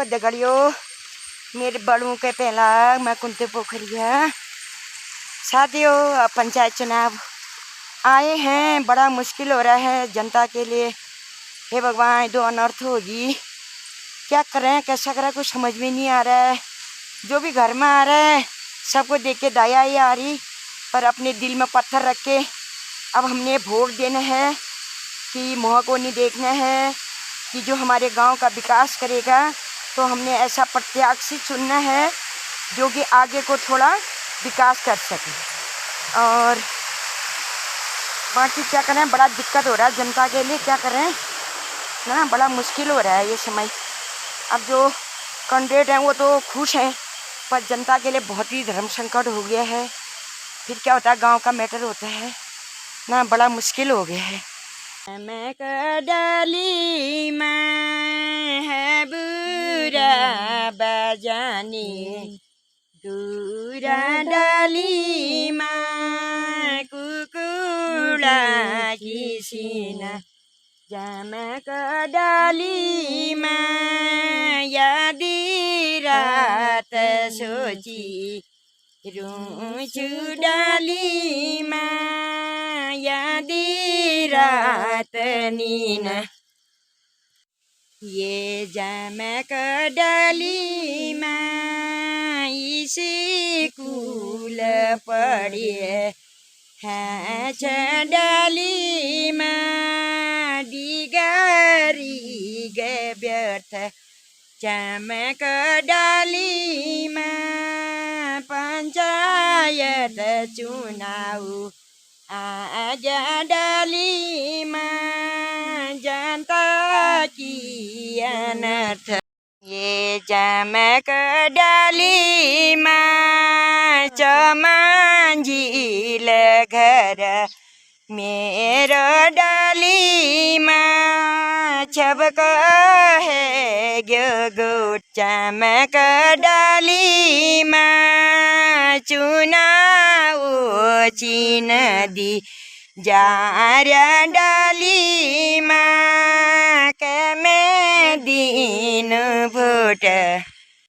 दगड़ियों मेरे बड़ों के पहला मैं कुंते पोखरिया साथियों पंचायत चुनाव आए हैं। बड़ा मुश्किल हो रहा है जनता के लिए। हे भगवान, दो अनर्थ होगी, क्या करें कैसा करें कुछ समझ में नहीं आ रहा है। जो भी घर में आ रहा है सबको देख के दया ही आ रही, पर अपने दिल में पत्थर रख के अब हमने वोट देना है कि मुँह को नहीं देखना है कि जो हमारे गांव का विकास करेगा। तो हमने ऐसा प्रत्याशी चुनना है जो कि आगे को थोड़ा विकास कर सके। और बाकी क्या करें, बड़ा दिक्कत हो रहा है जनता के लिए, क्या करें ना, बड़ा मुश्किल हो रहा है ये समय। अब जो कैंडिडेट हैं वो तो खुश हैं, पर जनता के लिए बहुत ही धर्म संकट हो गया है। फिर क्या होता है, गांव का मैटर होता है ना, बड़ा मुश्किल हो गया है। मैं कडाली में है बुरा बजानी, दूरा डाली में कुकुड़ा किसी न जम कडाली में यादी रात सोची रूचू डाली में यादी रात नीन। ये जमक डाली में इसी कूल पड़े है डाली में डिगारी गे व्यर्थ। चमक डाली में पंचायत चुनाव आजा डाली में जनता की अनर्थ। ये चमक डाली में चमंजिल घर मेरा डाली में छबक है गोट। चमक डाली में चुनाव चीन दी जारा डाली में के में दिन भोट।